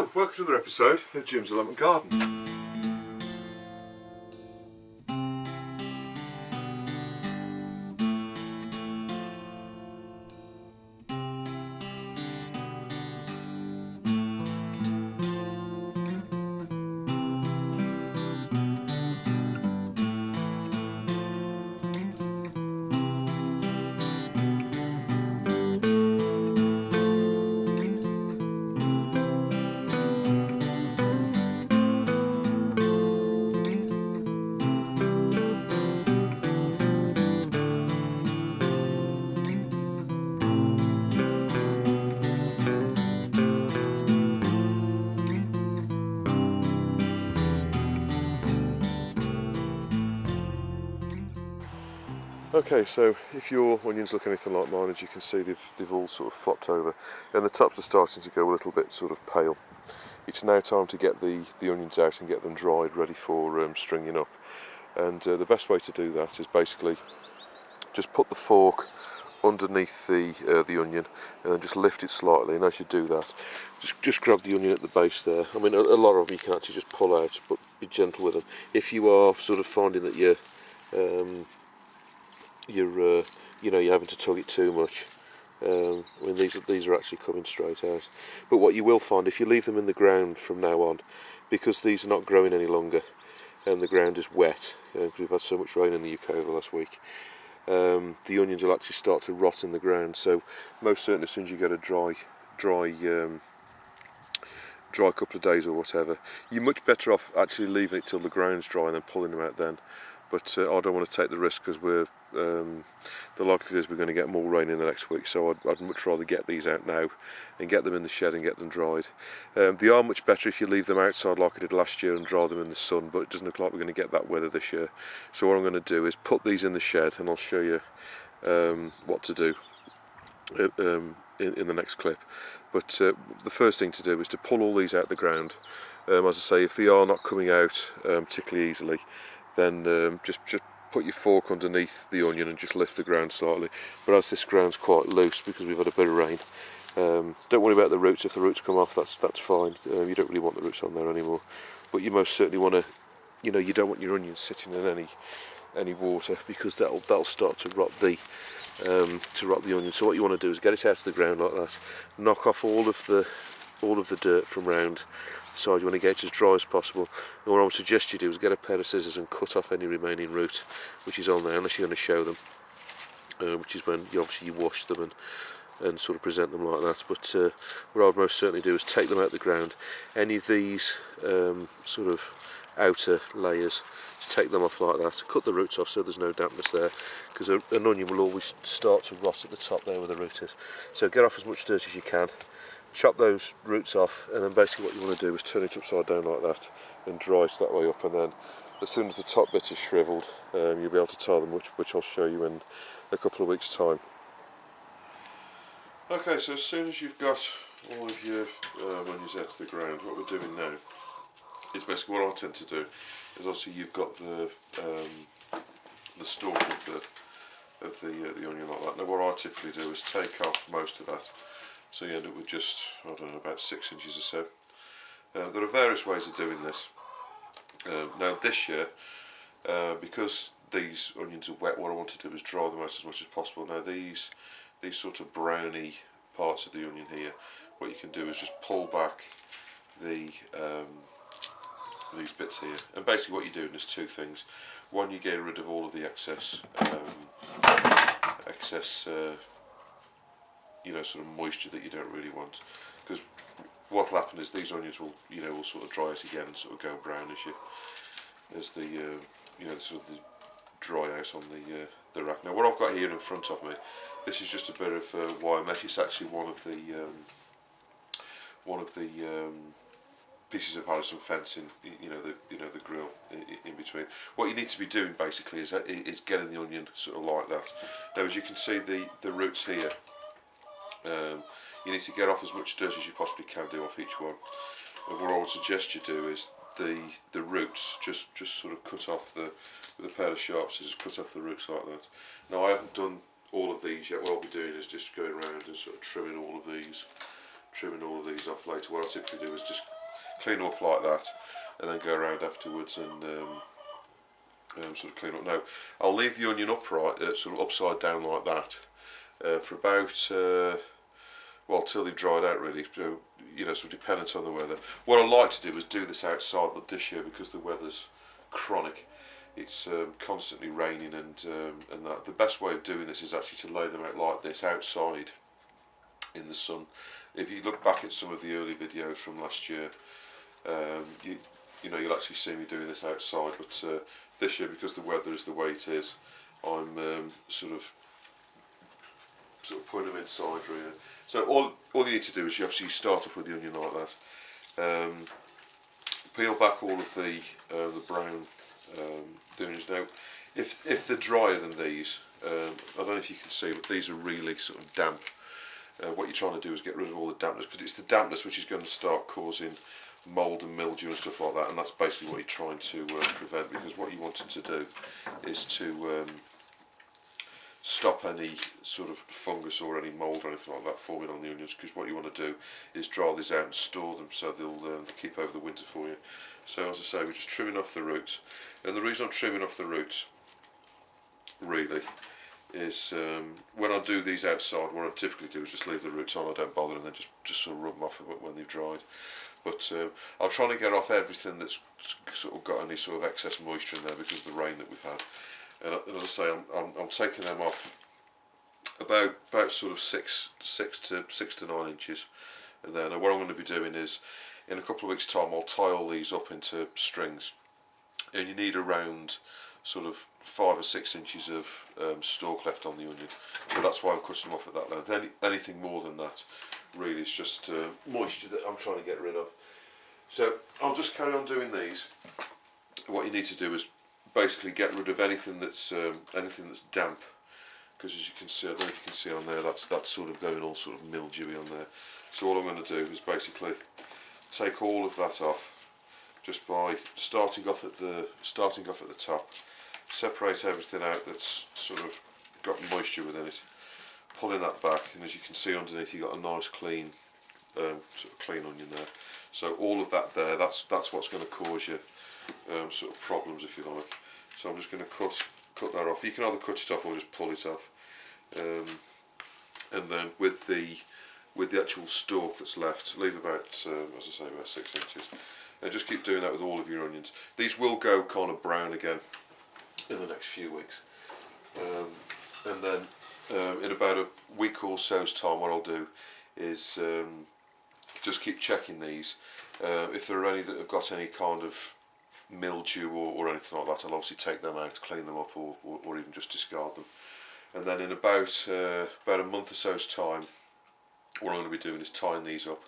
Hello, welcome to another episode of Jim's Allotment Garden. Okay, so if your onions look anything like mine, as you can see, they've all sort of flopped over and the tops are starting to go a little bit sort of pale. It's now time to get the onions out and get them dried, ready for stringing up. And the best way to do that is basically just put the fork underneath the onion and then just lift it slightly, and as you do that, just grab the onion at the base there. I mean, a lot of them you can actually just pull out, but be gentle with them. If you are sort of finding that you're having to tug it too much, I mean, these are actually coming straight out. But what you will find, if you leave them in the ground from now on, because these are not growing any longer and the ground is wet, because we've had so much rain in the UK over the last week, the onions will actually start to rot in the ground. So most certainly as soon as you get a dry couple of days or whatever, you're much better off actually leaving it till the ground's dry and then pulling them out then. But I don't want to take the risk, because the likelihood is we're going to get more rain in the next week, so I'd much rather get these out now and get them in the shed and get them dried. They are much better if you leave them outside like I did last year and dry them in the sun, but it doesn't look like we're going to get that weather this year. So what I'm going to do is put these in the shed, and I'll show you what to do in the next clip. But the first thing to do is to pull all these out the ground. As I say, if they are not coming out particularly easily, then just put your fork underneath the onion and just lift the ground slightly. But as this ground's quite loose because we've had a bit of rain, don't worry about the roots. If the roots come off, that's fine. You don't really want the roots on there anymore. But you most certainly want to, you don't want your onions sitting in any water, because that'll start to rot the onion. So what you want to do is get it out of the ground like that, knock off all of the dirt from round. So you want to get it as dry as possible. And what I would suggest you do is get a pair of scissors and cut off any remaining root which is on there, unless you're going to show them, which is when you wash them and sort of present them like that. But what I would most certainly do is take them out of the ground. Any of these sort of outer layers, just take them off like that. Cut the roots off so there's no dampness there, because an onion will always start to rot at the top there where the root is. So get off as much dirt as you can. Chop those roots off, and then basically what you want to do is turn it upside down like that and dry it that way up, and then as soon as the top bit is shriveled, you'll be able to tie them, which I'll show you in a couple of weeks' time. Okay, so as soon as you've got all of your onions out of the ground, what we're doing now is basically what I tend to do is, obviously you've got the stalk of the onion like that. Now what I typically do is take off most of that. So you end up with just, I don't know, about 6 inches or so. There are various ways of doing this. Now this year, because these onions are wet, what I want to do is dry them out as much as possible. Now these sort of browny parts of the onion here, what you can do is just pull back these bits here. And basically what you're doing is two things. One, you're getting rid of all of the excess sort of moisture that you don't really want, because what will happen is these onions will sort of dry out again and sort of go brown as the sort of the dry out on the rack. Now what I've got here in front of me, this is just a bit of wire mesh. It's actually one of the pieces of Harrison fencing, the grill in between. What you need to be doing basically is getting the onion sort of like that. Now as you can see, the roots here, you need to get off as much dirt as you possibly can do off each one. And what I would suggest you do is the roots just sort of cut off with a pair of sharp scissors, cut off the roots like that. Now I haven't done all of these yet. What I'll be doing is just going around and sort of trimming all of these trimming all of these off later. What I typically do is just clean them up like that, and then go around afterwards and sort of clean up. Now I'll leave the onion upright, sort of upside down like that, for about well, till they've dried out really. So, you know, sort of dependent on the weather. What I like to do is do this outside, but this year because the weather's chronic, it's constantly raining and that. The best way of doing this is actually to lay them out like this outside in the sun. If you look back at some of the early videos from last year, you know, you'll actually see me doing this outside. But this year, because the weather is the way it is, I'm sort of putting them inside really. So all you need to do is you obviously start off with the onion like that. Peel back all of the brown onions. Now, if they're drier than these, I don't know if you can see, but these are really sort of damp. What you're trying to do is get rid of all the dampness, because it's the dampness which is going to start causing mould and mildew and stuff like that, and that's basically what you're trying to prevent, because what you wanted to do is to stop any sort of fungus or any mould or anything like that forming on the onions, because what you want to do is dry these out and store them so they'll keep over the winter for you. So as I say, we're just trimming off the roots, and the reason I'm trimming off the roots really is when I do these outside, what I typically do is just leave the roots on, I don't bother, and then just sort of rub them off when they've dried. But I'm trying to get off everything that's sort of got any sort of excess moisture in there because of the rain that we've had. And as I say, I'm taking them off about sort of 6 to 9 inches. And then what I'm going to be doing is, in a couple of weeks' time, I'll tie all these up into strings, and you need around sort of 5 or 6 inches of stalk left on the onion. So that's why I'm cutting them off at that length. Anything more than that really is just moisture that I'm trying to get rid of. So I'll just carry on doing these. What you need to do is basically get rid of anything that's damp, because as you can see, I don't know if you can see on there, that's sort of going all sort of mildewy on there. So all I'm going to do is basically take all of that off, just by starting off at the top, separate everything out that's sort of got moisture within it, pulling that back, and as you can see underneath, you've got a nice clean sort of clean onion there. So all of that there, that's what's going to cause you sort of problems, if you like. So I'm just going to cut that off. You can either cut it off or just pull it off, and then with the actual stalk that's left, leave about as I say, about 6 inches, and just keep doing that with all of your onions. These will go kind of brown again in the next few weeks, and then in about a week or so's time, what I'll do is just keep checking these. If there are any that have got any kind of mildew or anything like that, I'll obviously take them out, clean them up, or even just discard them. And then in about a month or so's time, what I'm going to be doing is tying these up,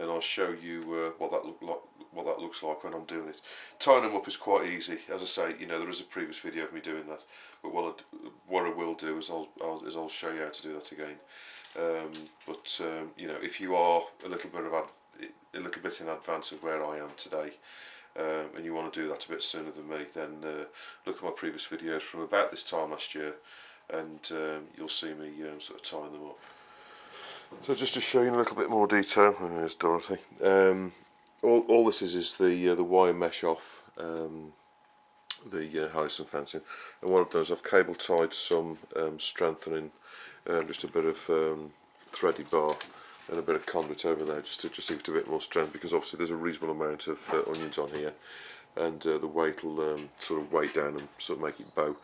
and I'll show you what that looks like when I'm doing it. Tying them up is quite easy. As I say, you know, there is a previous video of me doing that, but what I will do is I'll show you how to do that again. You know, if you are a little bit in advance of where I am today, and you want to do that a bit sooner than me, then look at my previous videos from about this time last year, and you'll see me sort of tying them up. So just to show you in a little bit more detail, and there's Dorothy. All this is the wire mesh off the Harrison fencing, and what I've done is I've cable tied some strengthening, just a bit of thready bar and a bit of conduit over there, just to give it a bit more strength, because obviously there's a reasonable amount of onions on here, and the weight will sort of weight down and sort of make it bow.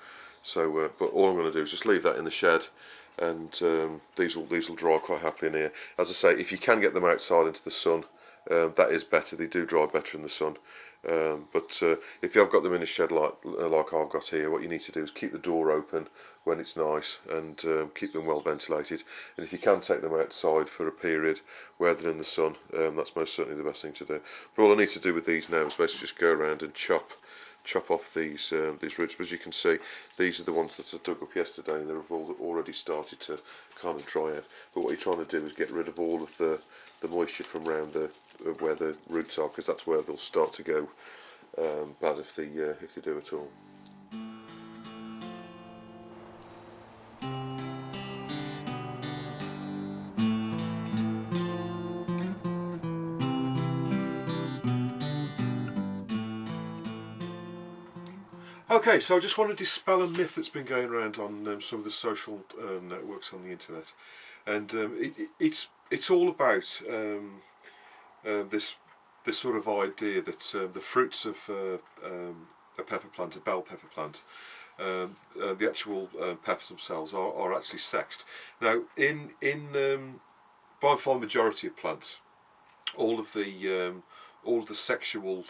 So, but all I'm going to do is just leave that in the shed, and these will dry quite happily in here. As I say, if you can get them outside into the sun, that is better. They do dry better in the sun. But if you've got them in a shed like I've got here, what you need to do is keep the door open when it's nice, and keep them well ventilated. And if you can take them outside for a period where they're in the sun, that's most certainly the best thing to do. But all I need to do with these now is basically just go around and chop off these roots. But as you can see, these are the ones that I dug up yesterday, and they've already started to kind of dry out. But what you're trying to do is get rid of all of the moisture from around where the roots are, because that's where they'll start to go bad if they do at all. Okay, so I just want to dispel a myth that's been going around on some of the social networks on the internet, and it's all about this sort of idea that the fruits of a pepper plant, a bell pepper plant, the actual peppers themselves are actually sexed. Now, by far the majority of plants, all of the sexual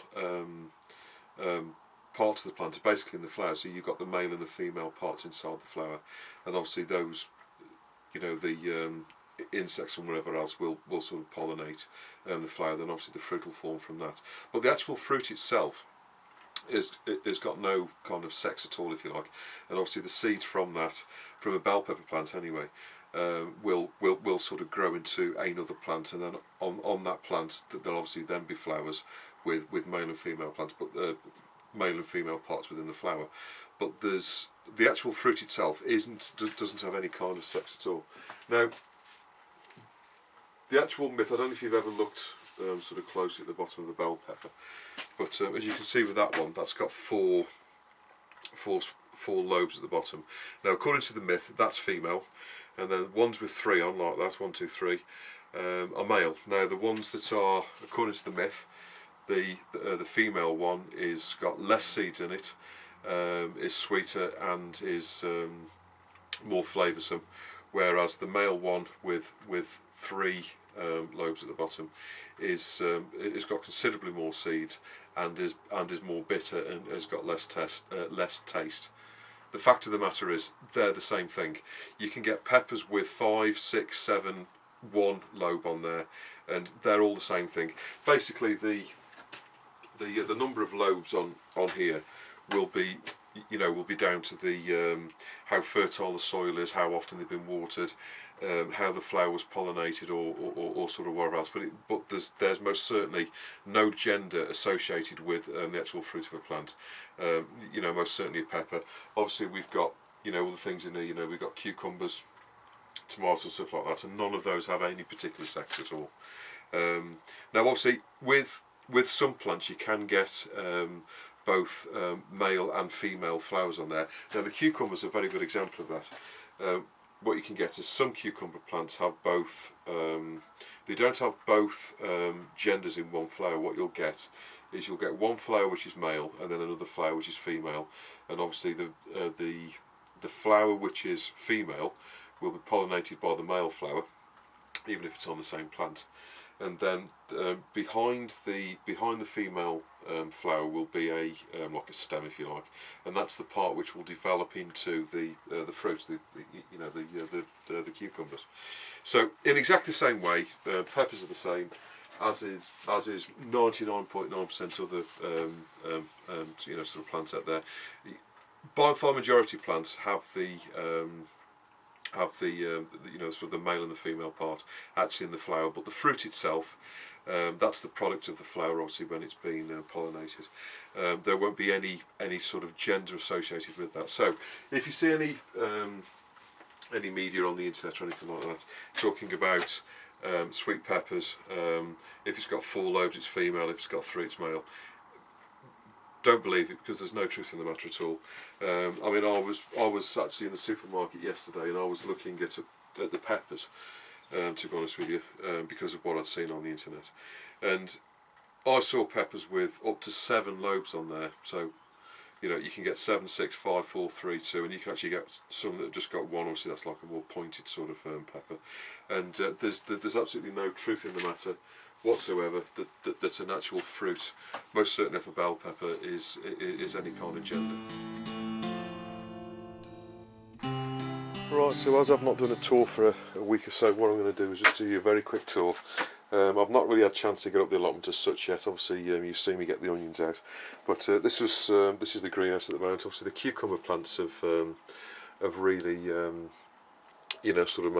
parts of the plant are basically in the flower. So you've got the male and the female parts inside the flower, and obviously those, the insects and whatever else will sort of pollinate the flower. Then obviously the fruit will form from that. But the actual fruit itself is got no kind of sex at all, if you like, and obviously the seeds from a bell pepper plant anyway, will sort of grow into another plant, and then on that plant there'll obviously then be flowers with male and female plants, but male and female parts within the flower. But there's the actual fruit itself doesn't have any kind of sex at all. Now, the actual myth, I don't know if you've ever looked sort of closely at the bottom of the bell pepper, but as you can see with that one, that's got four lobes at the bottom. Now, according to the myth, that's female, and then ones with three on, like that, 1, 2, 3, are male. Now, the ones that are, according to the myth, the female one is got less seeds in it, is sweeter and is more flavoursome, whereas the male one with three lobes at the bottom is got considerably more seeds and is more bitter and has got less taste. The fact of the matter is they're the same thing. You can get peppers with 5, 6, 7, 1 lobe on there, and they're all the same thing. Basically, the number of lobes on here will be down to the how fertile the soil is, how often they've been watered, how the flower was pollinated, or sort of whatever else. But there's most certainly no gender associated with the actual fruit of a plant. Most certainly a pepper. Obviously, we've got other things in there. We've got cucumbers, tomatoes, stuff like that, and none of those have any particular sex at all. Now, obviously, with some plants you can get both male and female flowers on there. Now, the cucumber is a very good example of that. What you can get is some cucumber plants have both. They don't have both genders in one flower. What you'll get is you'll get one flower which is male and then another flower which is female. And obviously the flower which is female will be pollinated by the male flower, even if it's on the same plant. And then behind the female flower will be like a stem, if you like, and that's the part which will develop into the fruit, the cucumbers. So in exactly the same way, peppers are the same, as is 99.9% of the sort of plants out there. By far majority plants have the sort of the male and the female part actually in the flower, but the fruit itself, that's the product of the flower, obviously, when it's been pollinated. There won't be any sort of gender associated with that. So if you see any media on the internet or anything like that talking about sweet peppers, if it's got 4 lobes it's female, if it's got 3 it's male, don't believe it, because there's no truth in the matter at all. I mean, I was actually in the supermarket yesterday and I was looking at the peppers, to be honest with you, because of what I'd seen on the internet, and I saw peppers with up to 7 lobes on there. So you can get 7, 6, 5, 4, 3, 2, and you can actually get some that have just got 1. Obviously that's like a more pointed sort of pepper, and there's absolutely no truth in the matter whatsoever that an actual fruit, most certainly if a bell pepper, is any kind of gender. Right, so as I've not done a tour for a week or so, what I'm going to do is just do you a very quick tour. I've not really had a chance to get up the allotment as such yet. Obviously, you've seen me get the onions out, but this is the greenhouse at the moment. Obviously, the cucumber plants have really sort of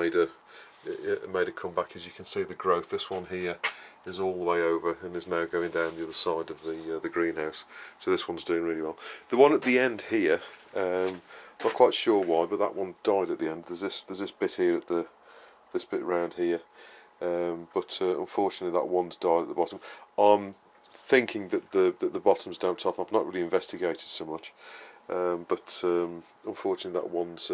made a comeback. As you can see, the growth. This one here is all the way over and is now going down the other side of the greenhouse. So this one's doing really well. The one at the end here, not quite sure why, but that one died at the end. There's this bit here at this bit round here, but unfortunately that one's died at the bottom. I'm thinking that the bottom's damped off. I've not really investigated so much, but unfortunately that one's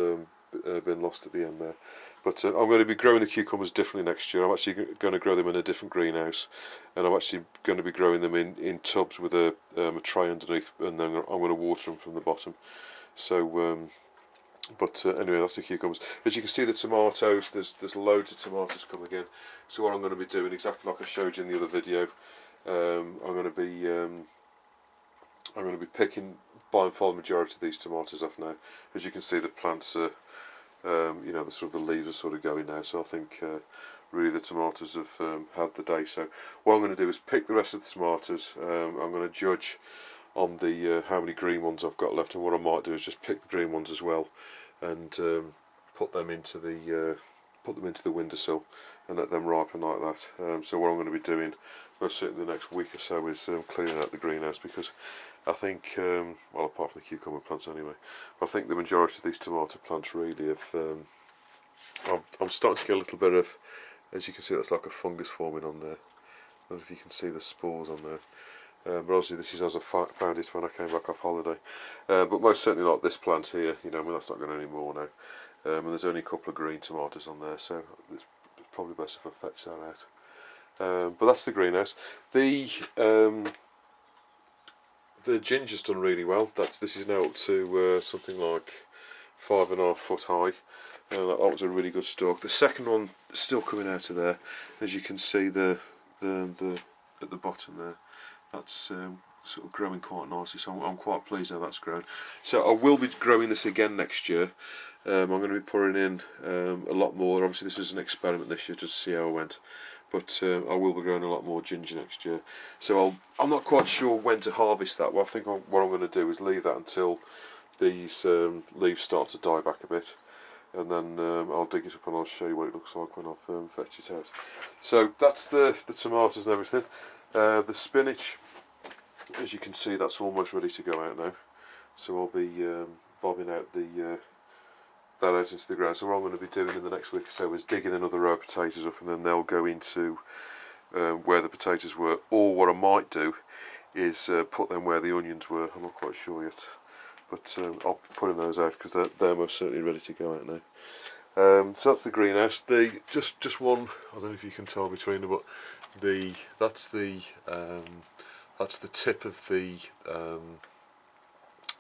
been lost at the end there. But I'm going to be growing the cucumbers differently next year. I'm actually going to grow them in a different greenhouse, and I'm actually going to be growing them in tubs with a tray underneath, and then I'm going to water them from the bottom. So anyway, that's the cucumbers. As you can see, the tomatoes, there's loads of tomatoes coming in. So what I'm going to be doing, exactly like I showed you in the other video, I'm going to be picking by and far the majority of these tomatoes off now. As you can see, the plants are, you know, the leaves are sort of going now. So I think really the tomatoes have had the day. So what I'm going to do is pick the rest of the tomatoes. I'm going to judge on the how many green ones I've got left, and what I might do is just pick the green ones as well, and put them into the windowsill and let them ripen like that. So what I'm going to be doing most certainly the next week or so is clearing out the greenhouse, because I think, well, apart from the cucumber plants anyway, I think the majority of these tomato plants really have, I'm starting to get a little bit of, as you can see, that's like a fungus forming on there. I don't know if you can see the spores on there. But obviously this is as I found it when I came back off holiday. But most certainly not this plant here, you know, I mean, that's not going anymore now. And there's only a couple of green tomatoes on there, so it's probably best if I fetch that out. But that's the greenhouse. The ginger's done really well. This is now up to something like 5.5 foot high. That was a really good stalk. The second one is still coming out of there. As you can see, the at the bottom there, that's sort of growing quite nicely. So I'm quite pleased how that's grown. So I will be growing this again next year. I'm going to be pouring in a lot more. Obviously, this was an experiment this year just to see how it went. But I will be growing a lot more ginger next year. So I'm not quite sure when to harvest that. Well, I think what I'm going to do is leave that until these leaves start to die back a bit, and then I'll dig it up and I'll show you what it looks like when I've fetched it out. So that's the tomatoes and everything. The spinach, as you can see, that's almost ready to go out now. So I'll be bobbing out that out into the ground. So what I'm going to be doing in the next week or so is digging another row of potatoes up, and then they'll go into where the potatoes were. Or what I might do is put them where the onions were. I'm not quite sure yet, but I'll be putting those out because they're most certainly ready to go out now. So that's the greenhouse. Just one, I don't know if you can tell between them, but that's the tip of the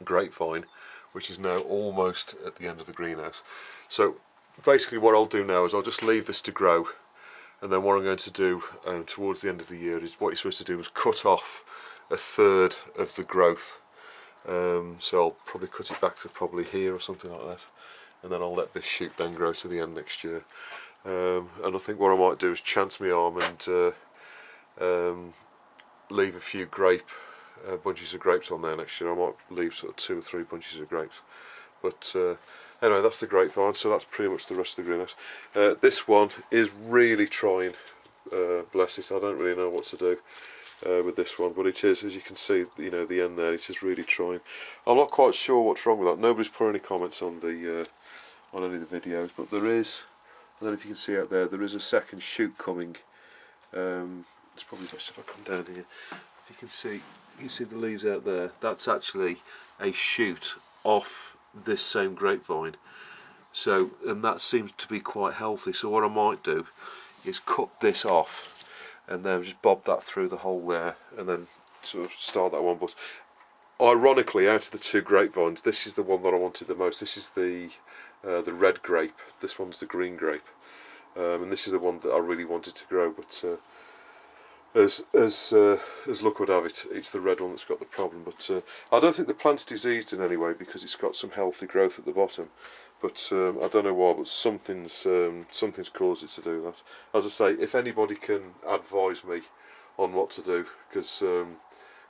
grapevine, which is now almost at the end of the greenhouse. So basically what I'll do now is I'll just leave this to grow, and then what I'm going to do towards the end of the year is what you're supposed to do is cut off a third of the growth. So I'll probably cut it back to probably here or something like that, and then I'll let this shoot then grow to the end next year. And I think what I might do is chance my arm and leave a few bunches of grapes on there next year. I might leave sort of 2 or 3 bunches of grapes. But anyway, that's the grapevine, so that's pretty much the rest of the greenhouse. This one is really trying, bless it. I don't really know what to do with this one, but it is, as you can see, you know, the end there, it is really trying. I'm not quite sure what's wrong with that. Nobody's put any comments on the on any of the videos, but there is, I don't know if you can see out there, there is a second shoot coming. It's probably best if I come down here. If you can see the leaves out there, that's actually a shoot off this same grapevine. So, and that seems to be quite healthy. So what I might do is cut this off and then just bob that through the hole there, and then sort of start that one. But ironically, out of the 2 grapevines, this is the one that I wanted the most. This is the red grape. This one's the green grape, and this is the one that I really wanted to grow. But as luck would have it, it's the red one that's got the problem. But I don't think the plant's diseased in any way, because it's got some healthy growth at the bottom. But I don't know why, but something's caused it to do that. As I say, if anybody can advise me on what to do, because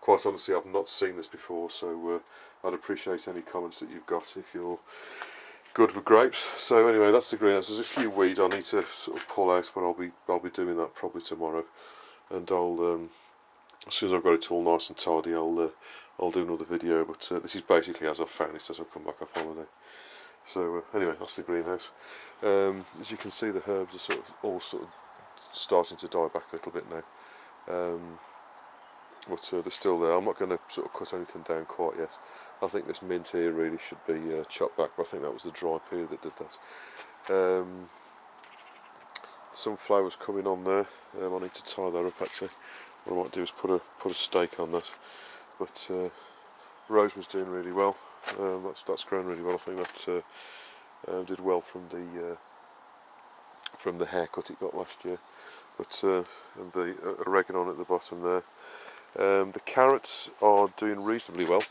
quite honestly I've not seen this before, so I'd appreciate any comments that you've got if you're good with grapes. So anyway, that's the greenhouse. There's a few weeds I need to sort of pull out, but I'll be doing that probably tomorrow. And I'll as soon as I've got it all nice and tidy, I'll do another video. But this is basically as I've found it as I've come back off holiday. So anyway, that's the greenhouse. As you can see, the herbs are all starting to die back a little bit now. but they're still there. I'm not going to sort of cut anything down quite yet. I think this mint here really should be chopped back, but I think that was the dry period that did that. Some flowers coming on there. I need to tie that up actually. What I might do is put a stake on that. But Rosemary's doing really well. That's grown really well. I think that did well from the haircut it got last year. But and the oregano at the bottom there. The carrots are doing reasonably well.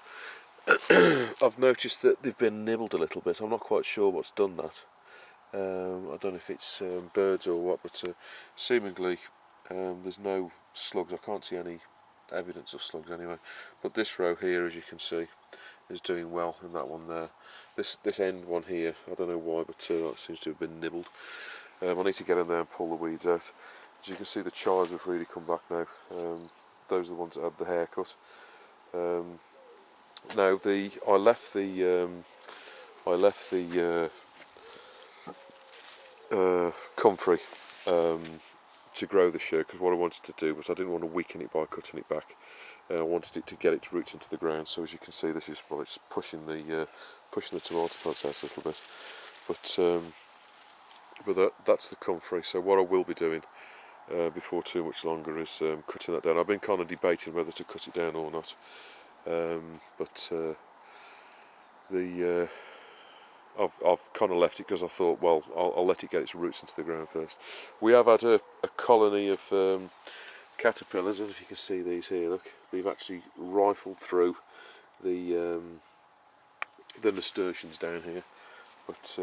I've noticed that they've been nibbled a little bit. I'm not quite sure what's done that. I don't know if it's birds or what, but seemingly there's no slugs. I can't see any evidence of slugs anyway. But this row here, as you can see, is doing well, and that one there. This end one here, I don't know why, but that seems to have been nibbled. I need to get in there and pull the weeds out. As you can see, the chives have really come back now. Those are the ones that had the haircut. Now I left the comfrey to grow this year, because what I wanted to do was I didn't want to weaken it by cutting it back. I wanted it to get its roots into the ground. So as you can see, this is it's pushing the tomato plants out a little bit. But that's the comfrey. So what I will be doing before too much longer is cutting that down. I've been kind of debating whether to cut it down or not. I've kind of left it because I thought, well, I'll let it get its roots into the ground first. We have had a colony of caterpillars, and if you can see these here, look, they've actually rifled through the nasturtiums down here, but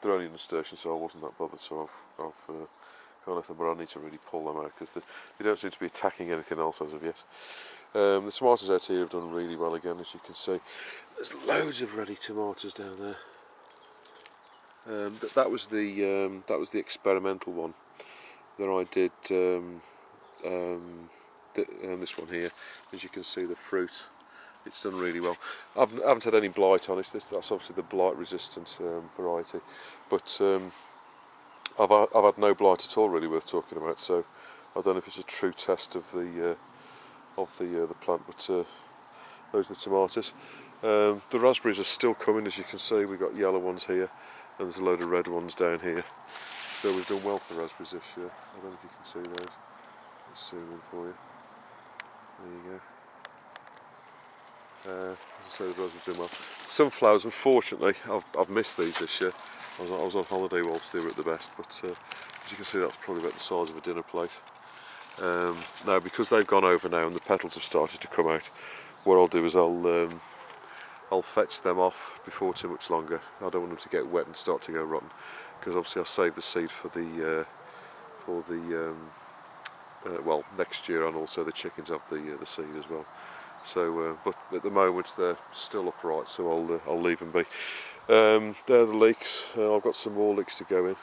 they're only nasturtiums, so I wasn't that bothered. So I've kind of left them, but I need to really pull them out because they don't seem to be attacking anything else as of yet. The tomatoes out here have done really well again, as you can see. There's loads of ready tomatoes down there. That was the experimental one that I did. And this one here, as you can see, the fruit, it's done really well. I haven't had any blight on it. That's obviously the blight resistant variety, but I've had no blight at all really worth talking about. So I don't know if it's a true test of the plant, but those are the tomatoes. The raspberries are still coming, as you can see. We've got yellow ones here, and there's a load of red ones down here. So we've done well for raspberries this year. I don't know if you can see those. Let's zoom in for you. There you go. As I say, the raspberries are doing well. Sunflowers, unfortunately, I've missed these this year. I was on holiday whilst they were at the best, but as you can see, that's probably about the size of a dinner plate. Now, because they've gone over now and the petals have started to come out, what I'll do is I'll fetch them off before too much longer. I don't want them to get wet and start to go rotten, because obviously I'll save the seed for the well, next year, and also the chickens have the seed as well. So, but at the moment they're still upright, so I'll leave them be. They're the leeks. I've got some more leeks to go in.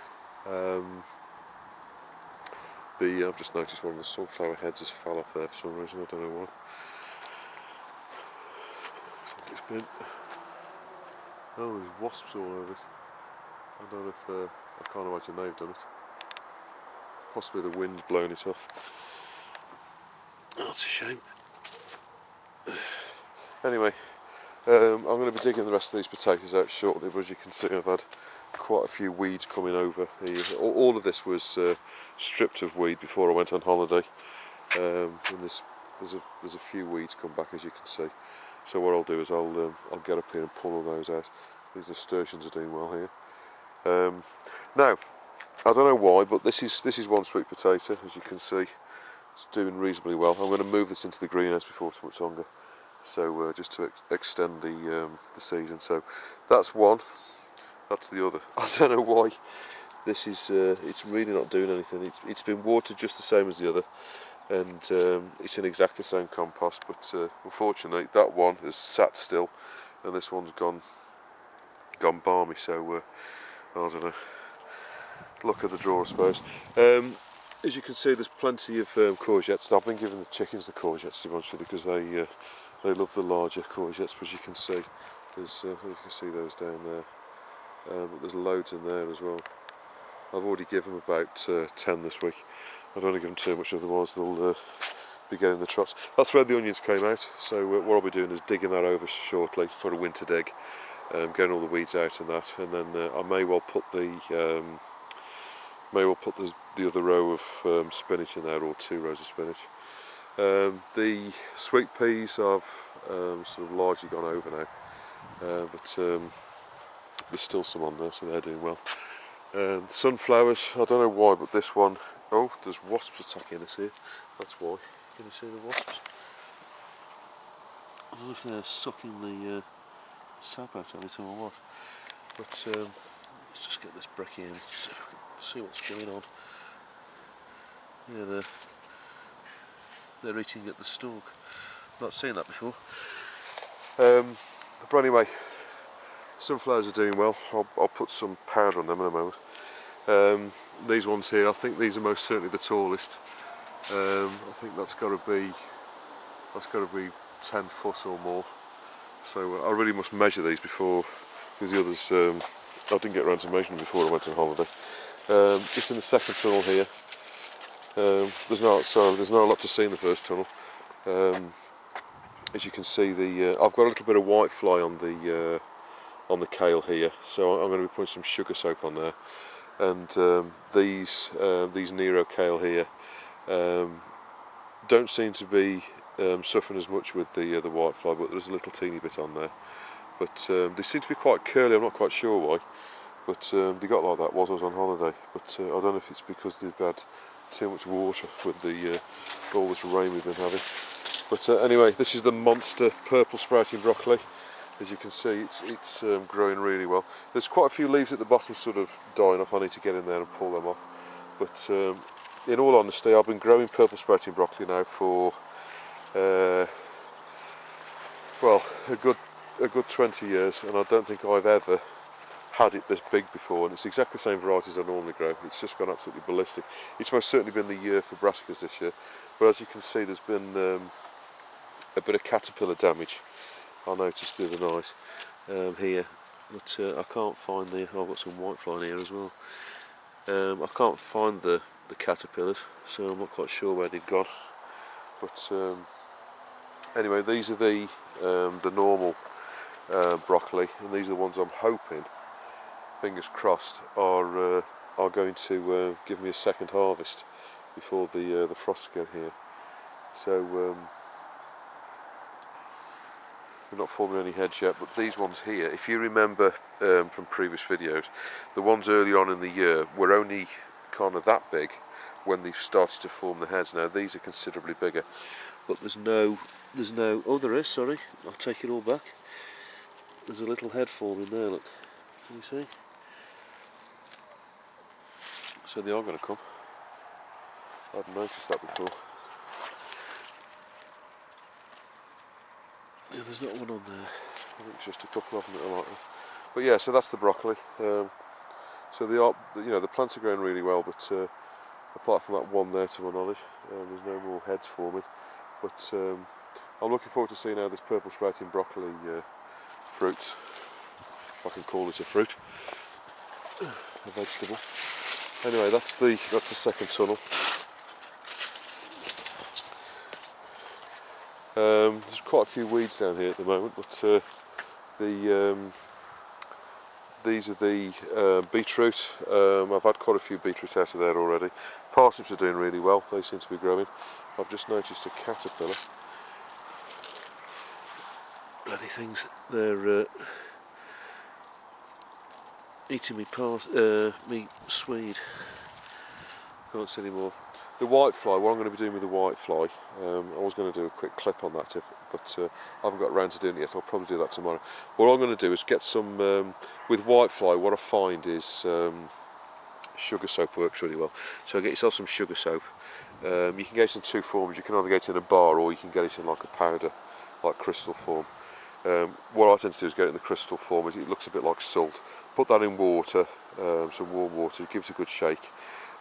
I've just noticed one of the sunflower heads has fell off there for some reason. I don't know why. It's been, oh, there's wasps all over it. I don't know if I can't imagine they've done it. Possibly the wind's blown it off. Oh, that's a shame. Anyway, I'm going to be digging the rest of these potatoes out shortly, but as you can see, I've had quite a few weeds coming over here. All of this was stripped of weed before I went on holiday, and there's a few weeds come back, as you can see. So what I'll do is I'll get up here and pull all those out. These nasturtiums are doing well here. Now, I don't know why, but this is one sweet potato, as you can see. It's doing reasonably well. I'm going to move this into the greenhouse before too much longer, so just to extend the season. So that's one. That's the other. I don't know why. This is it's really not doing anything. It's been watered just the same as the other, and it's in exactly the same compost. But unfortunately, that one has sat still, and this one's gone balmy. So I don't know. Luck of the draw, I suppose. As you can see, there's plenty of courgettes. I've been giving the chickens the courgettes, to be honest with you, because they love the larger courgettes. But as you can see, there's you can see those down there. But there's loads in there as well. I've already given them about 10 this week. I don't want to give them too much, otherwise they'll be getting the trots. That's where the onions came out, so what I'll be doing is digging that over shortly for a winter dig, getting all the weeds out and that, and then I may well put the other row of spinach in there, or 2 rows of spinach. The sweet peas I've sort of largely gone over now, but there's still some on there, so they're doing well. Sunflowers, I don't know why, but this one, oh, there's wasps attacking us here, that's why. Can you see the wasps? I don't know if they're sucking the sap out of it or what, but let's just get this brick in, see what's going on. Yeah, they're eating at the stalk. Not seen that before. But anyway, sunflowers are doing well. I'll put some powder on them in a moment. These ones here, I think these are most certainly the tallest. I think that's got to be 10 foot or more. So I really must measure these before, because the others I didn't get around to measuring them before I went on holiday. Just in the second tunnel here. There's not a lot to see in the first tunnel. As you can see, I've got a little bit of white fly on the kale here, so I'm going to be putting some sugar soap on there. And these Nero kale here don't seem to be suffering as much with the white fly, but there's a little teeny bit on there. But they seem to be quite curly. I'm not quite sure why, but they got like that whilst I was on holiday. But I don't know if it's because they've had too much water with all this rain we've been having. But anyway, this is the monster purple sprouting broccoli. As you can see, it's growing really well. There's quite a few leaves at the bottom sort of dying off. I need to get in there and pull them off. But in all honesty, I've been growing purple sprouting broccoli now for well, a good 20 years, and I don't think I've ever had it this big before, and it's exactly the same variety as I normally grow. It's just gone absolutely ballistic. It's most certainly been the year for brassicas this year, but as you can see, there's been a bit of caterpillar damage. I noticed the other night here, but I can't find I've got some whitefly in here as well. I can't find the caterpillars, so I'm not quite sure where they've gone. But anyway, these are the normal broccoli, and these are the ones I'm hoping, fingers crossed, are going to give me a second harvest before the frosts get here. So we're not forming any heads yet, but these ones here, if you remember from previous videos, the ones earlier on in the year were only kind of that big when they started to form the heads. Now these are considerably bigger, but there's no, oh there is, sorry, I'll take it all back. There's a little head forming there, look, can you see? So they are going to come. I hadn't noticed that before. Yeah, there's not one on there. I think it's just a couple of them that are like this. But yeah, so that's the broccoli. So the plants are growing really well, but apart from that one there, to my knowledge, there's no more heads forming. But I'm looking forward to seeing how this purple sprouting broccoli fruit, if I can call it a fruit, a vegetable. Anyway, that's the second tunnel. There's quite a few weeds down here at the moment, but these are the beetroot. I've had quite a few beetroot out of there already. Parsnips are doing really well, they seem to be growing. I've just noticed a caterpillar. Bloody things, they're eating me swede. Can't see any more. The whitefly, what I'm going to be doing with the whitefly, I was going to do a quick clip on that, but I haven't got around to doing it yet, so I'll probably do that tomorrow. What I'm going to do is get some, with whitefly, what I find is sugar soap works really well. So get yourself some sugar soap. You can get it in two forms. You can either get it in a bar, or you can get it in like a powder, like crystal form. What I tend to do is get it in the crystal form. It looks a bit like salt. Put that in water, some warm water, give it a good shake.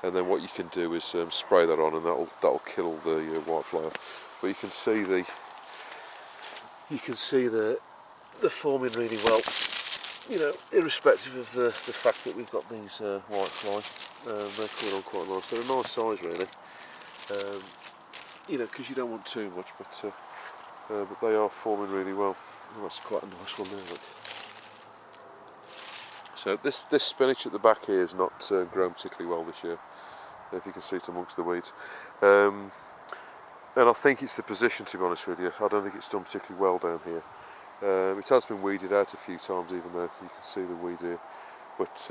And then what you can do is spray that on, and that'll kill the whitefly. But you can see they're forming really well. You know, irrespective of the fact that we've got these whitefly, they're coming on quite nice. They're a nice size really. you know, because you don't want too much, but they are forming really well. Oh, that's quite a nice one there, look. So this spinach at the back here is not grown particularly well this year, if you can see it amongst the weeds. And I think it's the position, to be honest with you. I don't think it's done particularly well down here. It has been weeded out a few times, even though you can see the weed here. But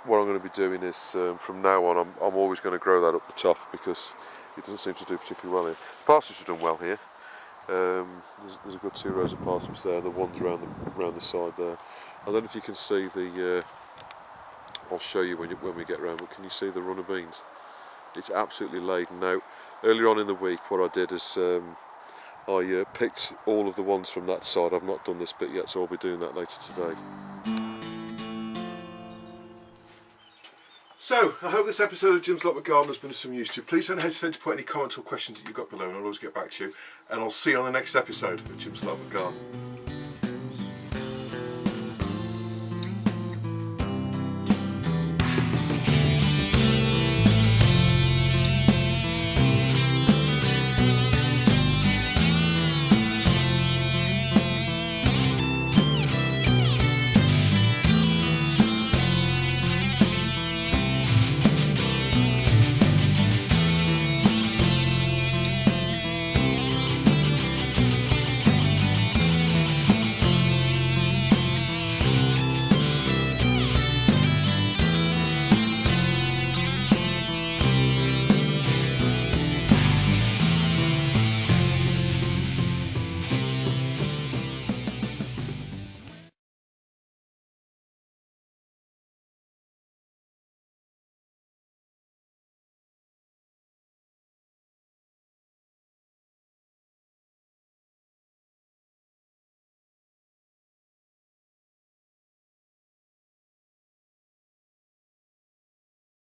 what I'm going to be doing is, from now on, I'm always going to grow that up the top, because it doesn't seem to do particularly well here. Parsnips have done well here. There's a good 2 rows of parsnips there, the ones around the side there. I don't know if you can see the, I'll show you when we get round, but can you see the run of beans? It's absolutely laden. Now, earlier on in the week, what I did is I picked all of the ones from that side. I've not done this bit yet, so I'll be doing that later today. So, I hope this episode of Jim's Allotment Garden has been of some use to you. Please don't hesitate to put any comments or questions that you've got below, and I'll always get back to you. And I'll see you on the next episode of Jim's Allotment Garden.